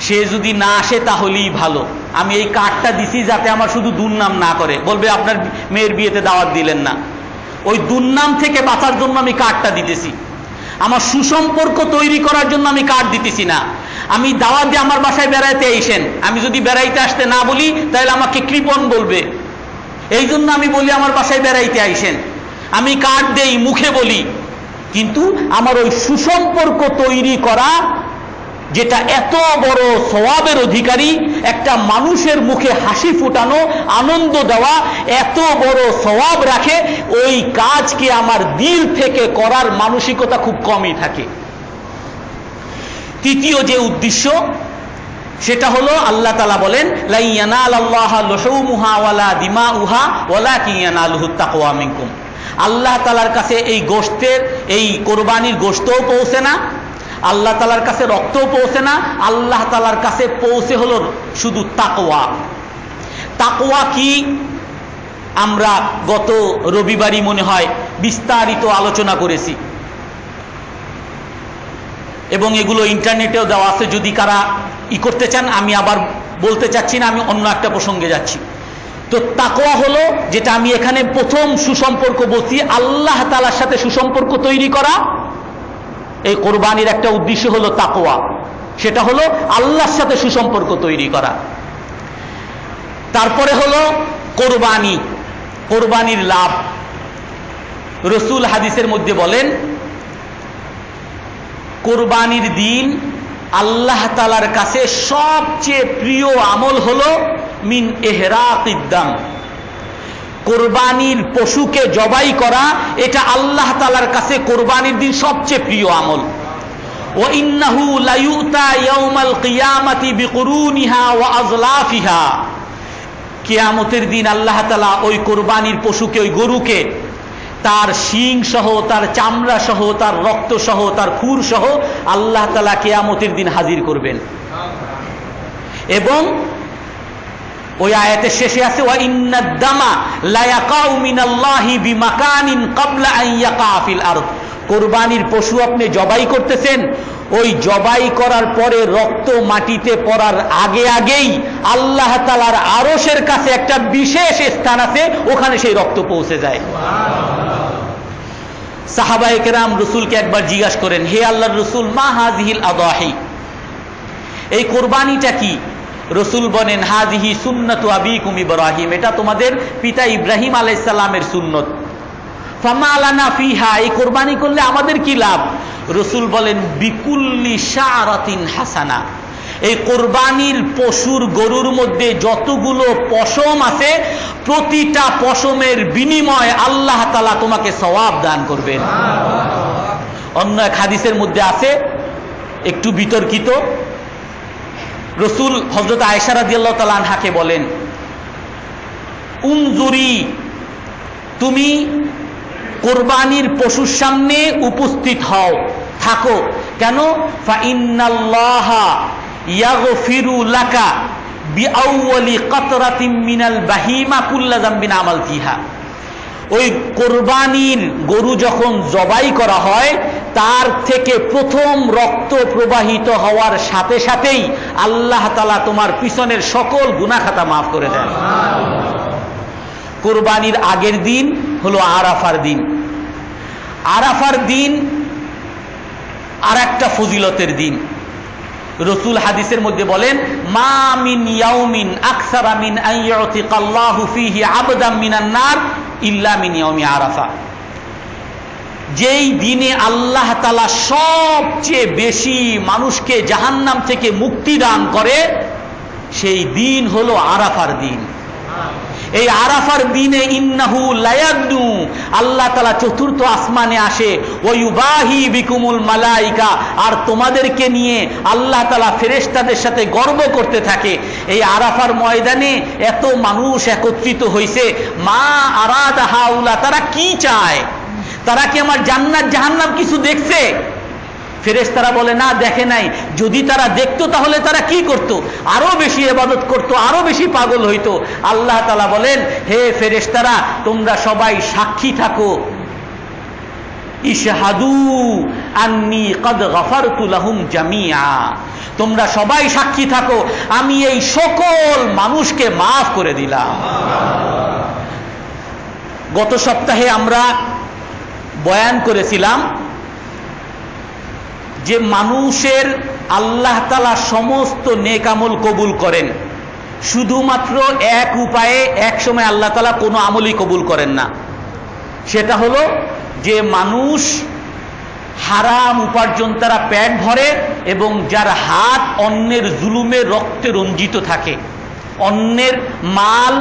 সে যদি না আসে তাহলেই ভালো, আমি এই কার্ডটা দিছি যাতে আমার শুধু দুর্নাম না করে, বলবে আপনার মেয়ের বিয়েতে দাওয়াত দিলেন না। ওই দুর্নাম থেকে বাঁচার জন্য আমি কার্ডটা দিতেছি। আমার সুসম্পর্ক তৈরি করার জন্য আমি কার্ড দিতেছি না। আমি দাওয়াত দিয়ে আমার বাসায় বেড়াইতে আইসেন, আমি যদি বেড়াইতে আসতে না বলি তাহলে আমাকে কৃপণ বলবে। এই জন্য আমি বলি আমার বাসায় বেড়াইতে আইসেন। আমি কার্ড দেই, মুখে বলি, কিন্তু আমার ওই সুসম্পর্ক তৈরি করা, যেটা এত বড় সওয়াবের অধিকারী, একটা মানুষের মুখে হাসি ফুটানো, আনন্দ দেওয়া এত বড় সওয়াব রাখে, ওই কাজকে আমার দিল থেকে করার মানসিকতা খুব কমই থাকে। তৃতীয় যে উদ্দেশ্য, সেটা হলো আল্লাহ তাআলা বলেন লা ইয়ানালাল্লাহা লুহুমুহা ওয়ালা দিমাউহা ওয়ালাকিন ইয়ানালুহুত তাকওয়া মিনকুম। আল্লাহ তাআলার কাছে এই গোশতের, এই কোরবানির গোশতও পৌঁছে না, আল্লাহ তাআলার কাছে রক্তও পৌঁছে না, আল্লাহ তাআলার কাছে পৌঁছে হলো শুধু তাকওয়া। তাকওয়া কি আমরা গত রবিবারই মনে হয় বিস্তারিত আলোচনা করেছি, এবং এগুলো ইন্টারনেটেও দেওয়া আছে, যদি কারা করতে চান। আমি আবার বলতে চাচ্ছি না, আমি অন্য একটা প্রসঙ্গে যাচ্ছি। তো তাকওয়া হলো, যেটা আমি এখানে প্রথম সুসম্পর্ক বলছি, আল্লাহ তাআলার সাথে সুসম্পর্ক তৈরি করা। এই কোরবানির একটা উদ্দেশ্য হলো তাকওয়া, সেটা হলো আল্লাহর সাথে সুসম্পর্ক তৈরি করা। তারপরে হলো কোরবানি, কোরবানির লাভ। রাসূল হাদিসের মধ্যে বলেন, কোরবানির দিন আল্লাহ তাআলার কাছে সবচেয়ে প্রিয় আমল হলো মিন ইহরাকিদ দাম, কোরবানির পশুকে জবাই করা। এটা আল্লাহ তাআলার কাছে কোরবানির দিন সবচেয়ে প্রিয় আমল। ওয়া ইন্নাহু লায়ুতা ইয়াউমাল কিয়ামাতি বিকুরুনিহা ওয়া আযলাফিহা, কিয়ামতের দিন আল্লাহ তাআলা ওই কোরবানির পশুকে, ওই গরুকে, তার শিং সহ, তার চামড়া সহ, তার রক্ত সহ, তার খুর সহ আল্লাহ তাআলা কিয়ামতের দিন হাজির করবেন। এবং ওই আয়াতের শেষে আছে ওয়া ইন্নাদ দামা লা ইয়াকাউ মিনাল্লাহি বিমাকানিন ক্বাবলা আন ইয়াকা ফিল আরদ। কোরবানির পশু আপনি জবাই করতেছেন, ওই জবাই করার পরে রক্ত মাটিতে পড়ার আগে আগেই আল্লাহ তাআলার আরশের কাছে একটা বিশেষ স্থান আছে, ওখানে সেই রক্ত পৌঁছে যায়। সাহাবায়ে কেরাম রাসূলকে একবার জিজ্ঞাসা করেন, হে আল্লাহর রাসূল, মা হাযিহিল আদাহি, এই কোরবানিটা কি? রাসূল বলেন, হাযিহি সুন্নাতু আবিকুম ইব্রাহিম, এটা তোমাদের পিতা ইব্রাহিম আলাইহিস সালামের সুন্নত। ফামা লানা ফিহা, এই কোরবানি করলে আমাদের কি লাভ? রাসূল বলেন, বিকুল্লি শারাতিন হাসানা, এই কোরবানির পশুর, গরুর মধ্যে যতগুলো পশম আছে, প্রতিটা পশমের বিনিময়ে আল্লাহ তাআলা তোমাকে সওয়াব দান করবেন। অন্য এক হাদিসের মধ্যে আছে, একটু বিতর্কিত, রাসূল হযরত আয়েশা রাদিয়াল্লাহু তাআলা আনহাকে বলেন, উনজুরি, তুমি কোরবানির পশুর সামনে উপস্থিত হও, থাকো। কেন? ফা ইন্নাল্লাহা ইয়াগফিরু লাকা বিআউয়ালি কাতরাতিন মিনাল বাহিমা কুল্লা যামবিন আমালতিহা। ওই কোরবানির গরু যখন জবাই করা হয় তার থেকে প্রথম রক্ত প্রবাহিত হওয়ার সাথে সাথেই আল্লাহ তাআলা তোমার পিছনের সকল গুনাহ খাতা মাফ করে দেন। কোরবানির আগের দিন হলো আরাফার দিন। আরাফার দিন আর একটা ফজিলতের দিন। রসুল হাদিসের মধ্যে বলেন, মা মিন ইয়াউমিন আকসারা মিন আন ইউতিকাল্লাহু ফীহি আবদাম মিনান নার ইল্লা মিন ইয়াউমি আরাফা। যেই দিনে আল্লাহ তাআলা সবচেয়ে বেশি মানুষকে জাহান্নাম থেকে মুক্তি দান করে সেই দিন হলো আরাফার দিন। এই আরাফার দিনে ইন্নাহু লায়াদনু, আল্লাহ তাআলা চতুর্থ আসমানে আসে, ওয়ুবাহি বিকুমুল মালাইকা, আর তোমাদেরকে নিয়ে আল্লাহ তাআলা ফেরেশতাদের সাথে গর্ব করতে থাকে। এই আরাফার ময়দানে এত মানুষ একত্রিত হয়েছে, মা আরাদা হাউলা, তারা কি চায়? তারা কি আমার জান্নাত জাহান্নাম কিছু দেখছে? ফেরেশতারা বলে না, দেখে নাই। যদি তারা দেখতো তাহলে তারা কি করত? আরো বেশি ইবাদত করত, আরো বেশি পাগল হইতো। আল্লাহ তাআলা বলেন, হে ফেরেশতারা, তোমরা সবাই সাক্ষী থাকো, ইশহাদু আন্নী কদ গফারতু লাহুম জামিআ, তোমরা সবাই সাক্ষী থাকো আমি এই সকল মানুষকে মাফ করে দিলাম। গত সপ্তাহে আমরা বয়ান করেছিলাম যে মানুষের আল্লাহ তাআলা সমস্ত নেক আমল কবুল করেন, শুধুমাত্র এক উপায়ে এক সময় আল্লাহ তাআলা কোনো আমলই কবুল করেন না। সেটা হলো যে মানুষ হারাম উপার্জন তারা পেট ভরে এবং যার হাত অন্যের জুলুমের রক্তে রঞ্জিত থাকে, অন্যের মাল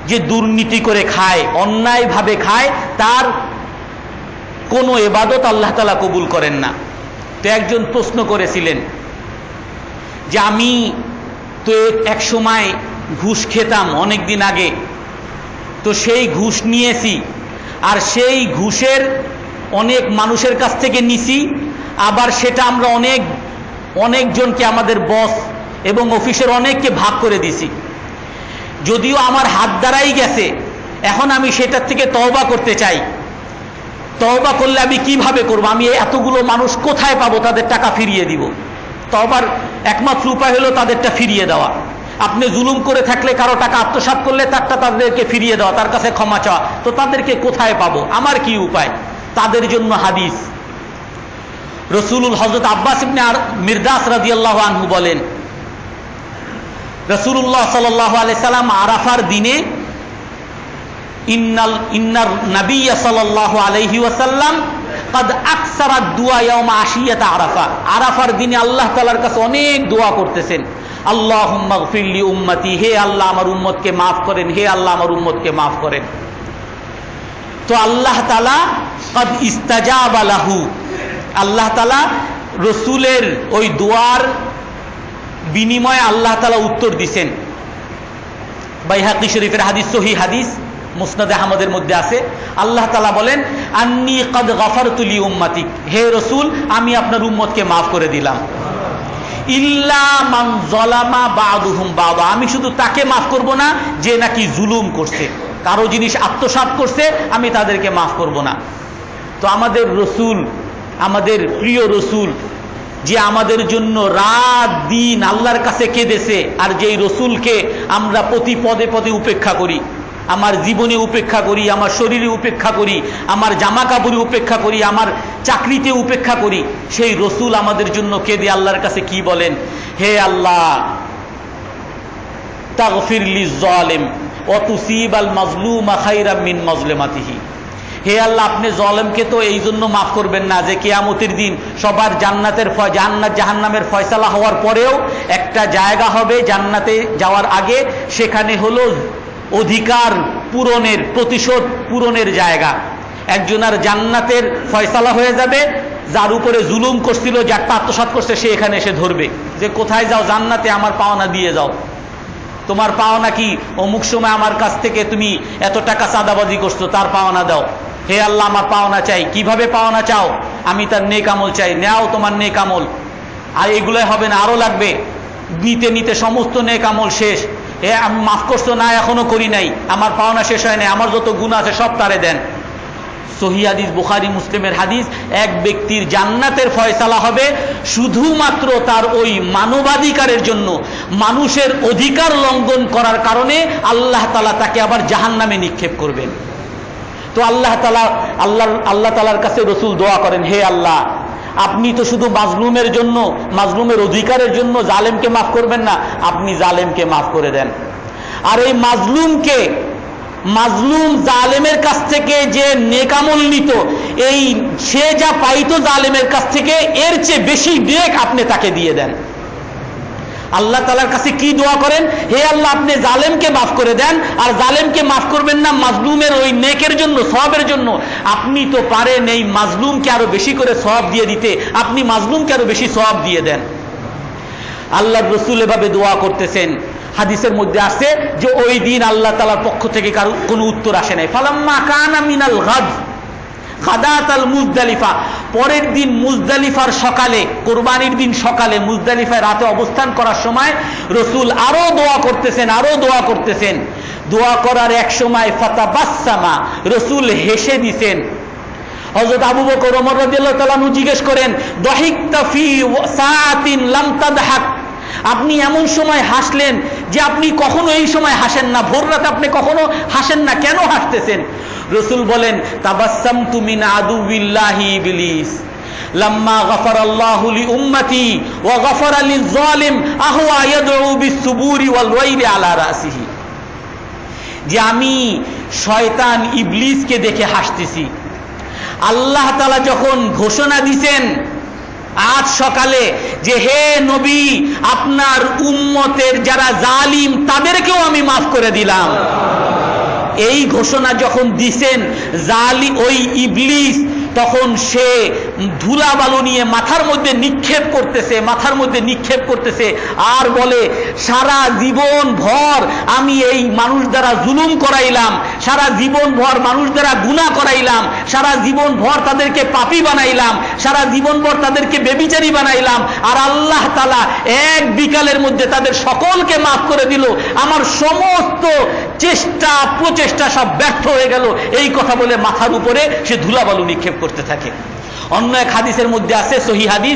যে দুর্নীতি করে খায়, অন্যায়ভাবে খায়, তার কোনো ইবাদত আল্লাহ তাআলা কবুল করেন না। তো একজন প্রশ্ন করেছিলেন যে আমি তো এক সময় ঘুষ খেতাম অনেক দিন আগে, তো সেই ঘুষ নিয়েছি, আর সেই ঘুষের অনেক মানুষের কাছ থেকে নিছি, আবার সেটা আমরা অনেকজনকে আমাদের বস এবং অফিসের অনেককে ভাগ করে দিছি। যদিও আমার হাত দ্বারাই গেছে, এখন আমি সেটার থেকে তওবা করতে চাই। তওবা করলে আমি কিভাবে করব? আমি এতগুলো মানুষ কোথায় পাবো তাদের টাকা ফিরিয়ে দিব? তওবার একমাত্র উপায় হলো তাদেরটা ফিরিয়ে দেওয়া। আপনি জুলুম করে থাকলে, কারো টাকা আত্মসাৎ করলে তারটা তাদেরকে ফিরিয়ে দেওয়া, তার কাছে ক্ষমা চাওয়া, তো তাদেরকে কোথায় পাবো? আমার কি উপায়? তাদের জন্য হাদিস রসুলুল হযরত আব্বাস ইবনে মিরদাস রাদিয়াল্লাহু আনহু বলেন, রাসূলুল্লাহ সাল্লাল্লাহু আলাইহি সাল্লাম আরাফার দিনে ইন্নার নাবিয়্য সাল্লাল্লাহু আলাইহি ওয়াসাল্লাম قد اكثر الدعاء يوم عشيه عرفه, আরাফার দিনে আল্লাহ তাআলার কাছে অনেক দোয়া করতেছেন, আল্লাহুম্মা গফির লি উম্মতি, হে আল্লাহ আমার উম্মতকে maaf করেন, হে আল্লাহ আমার উম্মতকে maaf করেন। তো আল্লাহ তাআলা قد استجاب له, আল্লাহ তাআলা রাসূলের ওই দোয়ার বিনিময়ে আল্লাহ তাআলা উত্তর দিবেন। বাইহাকি শরীফের হাদিস, সহিহ হাদিস, মুসনাদে আহমদের মধ্যে আছে। আল্লাহ তাআলা বলেন, আন্নী কদ গফারতু লি উম্মতি, হে রাসূল আমি আপনার উম্মতকে maaf করে দিলাম। ইল্লা মান যালামা বা'দুহুম বা'দা, আমি শুধু তাকে maaf করব না যে নাকি জুলুম করছে, কারো জিনিস আত্মসাৎ করছে, আমি তাদেরকে maaf করব না। তো আমাদের রাসূল, আমাদের প্রিয় রাসূল, যে আমাদের জন্য রাত দিন আল্লাহর কাছে কেঁদেছে, আর যেই রাসূলকে আমরা প্রতি পদে পদে উপেক্ষা করি, আমার জীবনে উপেক্ষা করি, আমার শরীরে উপেক্ষা করি, আমার জামা কাপড়ে উপেক্ষা করি, আমার চাকরিতে উপেক্ষা করি, সেই রাসূল আমাদের জন্য কেঁদে আল্লাহর কাছে কি বলেন, হে আল্লাহ তাগফির লিজ-জালিম ওয়া তুসিবাল মাজলুমা খায়রাম মিন মাজলামাতিহি, হে আল্লাহ আপনি জালেমকে তো এই জন্য মাফ করবেন না যে কিয়ামতের দিন সবার জান্নাত জাহান্নামের ফয়সালা হওয়ার পরেও একটা জায়গা হবে জান্নাতে যাওয়ার আগে, সেখানে হলো অধিকার পূরণের, প্রতিশোধ পূরণের জায়গা। একজনের জান্নাতের ফয়সালা হয়ে যাবে, যার উপরে জুলুম করছিল, যারটা আত্মসাৎ করছে, সে এখানে এসে ধরবে যে কোথায় যাও, জান্নাতে আমার পাওনা দিয়ে যাও, তোমার পাওনা কি, অমুক সময় আমার কাছ থেকে তুমি এত টাকা চাঁদাবাজি করছো, তার পাওনা দাও। হে আল্লাহ আমার পাওনা চাই। কিভাবে পাওনা চাও? আমি তার নেক আমল চাই, নেও তোমার নেক আমল। আর এগুলোই হবে না, আরো লাগবে। নিতে নিতে সমস্ত নেক আমল শেষ। আমি মাফ করছো না, এখনো করি নাই, আমার পাওনা শেষ হয় নাই, আমার যত গুনাহ আছে সব তারে দেন। সহিহ হাদিস, বুখারী মুসলিমের হাদিস। এক ব্যক্তির জান্নাতের ফয়সালা হবে শুধুমাত্র তার ওই মানবাধিকারের জন্য, মানুষের অধিকার লঙ্ঘন করার কারণে আল্লাহ তাআলা তাকে আবার জাহান্নামে নিক্ষেপ করবেন। তো আল্লাহ তাআলার কাছে রাসূল দোয়া করেন, হে আল্লাহ, আপনি তো শুধু মাজলুমের জন্য, মাজলুমের অধিকারের জন্য জালেমকে মাফ করবেন না, আপনি জালেমকে মাফ করে দেন। আর এই মাজলুম জালেমের কাছ থেকে যে নেক আমল নিত, এই সে যা পাইতো জালেমের কাছ থেকে এর চেয়ে বেশি নেক আপনি তাকে দিয়ে দেন। আল্লাহ তাআলার কাছে কি দোয়া করেন, হে আল্লাহ, আপনি জালেমকে মাফ করে দেন, আর জালেমকে মাফ করবেন না মাজলুমের ওই নেকের জন্য, সওয়াবের জন্য। আপনি তো পারেন এই মাজলুমকে আরো বেশি করে সওয়াব দিয়ে দিতে, আপনি মাজলুমকে আরো বেশি সওয়াব দিয়ে দেন। আল্লাহর রাসূল এভাবে দোয়া করতেছেন। হাদিসের মধ্যে আছে যে ওই দিন আল্লাহ তাআলার পক্ষ থেকে কারো কোনো উত্তর আসে নাই। ফালাম্মা কানা মিনাল গাদ গাদাতাল মুজদালিফা, পরের দিন মুজদালিফার সকালে, কুরবানির দিন সকালে মুজদালিফায় রাতে অবস্থান করার সময় রাসূল আরো দোয়া করতেছেন। দোয়া করার এক সময় ফাতাবাসসামা, রাসূল হেসে দিছেন। হযরত আবু বকর ওমর রাদিয়াল্লাহু তাআলা জিজ্ঞেস করেন, দাহিকতা ফি সাআতিন লাম তাদহাক, আপনি এমন সময় হাসলেন যে আপনি কখনো এই সময় হাসেন না, ভোর রাতে আপনি কখনো হাসেন না, কেন হাসতেছেন? রাসূল বলেন, তাবাসসামতু মিন আদুবিল্লাহি ইবলিস লাম্মা গাফারাল্লাহু লি উম্মতি ওয়া গাফারা লিয-যালিম আহওয়া ইয়াদউ বিস-সুবুরি ওয়াল ওয়াইলি আলা রাসিহি, যে আমি শয়তান ইবলিসকে দেখে হাসতেছি। আল্লাহ তাআলা যখন ঘোষণা দিবেন আজ সকালে যে হে নবী, আপনার উম্মতের যারা জালিম তাদেরকেও আমি মাফ করে দিলাম, এই ঘোষণা যখন দিছেন ওই ইবলিস, তখন সে ধুলাবালু নিয়ে মাথার মধ্যে নিক্ষেপ করতেছে আর বলে, সারা জীবন ভর আমি এই মানুষ দ্বারা জুলুম করাইলাম, সারা জীবন ভর মানুষ দ্বারা গুনাহ করাইলাম, সারা জীবন ভর তাদেরকে পাপী বানাইলাম, সারা জীবন ভর তাদেরকে বেবিচারী বানাইলাম, আর আল্লাহ তাআলা এক বিকালের মধ্যে তাদের সকলকে মাফ করে দিল, আমার সমস্ত প্রচেষ্টা সব ব্যর্থ হয়ে গেল। এই কথা বলে মাথার উপরে সে ধুলাবালু নিক্ষেপ করতে থাকে। অন্য এক হাদিসের মধ্যে আছে, সহিহ হাদিস,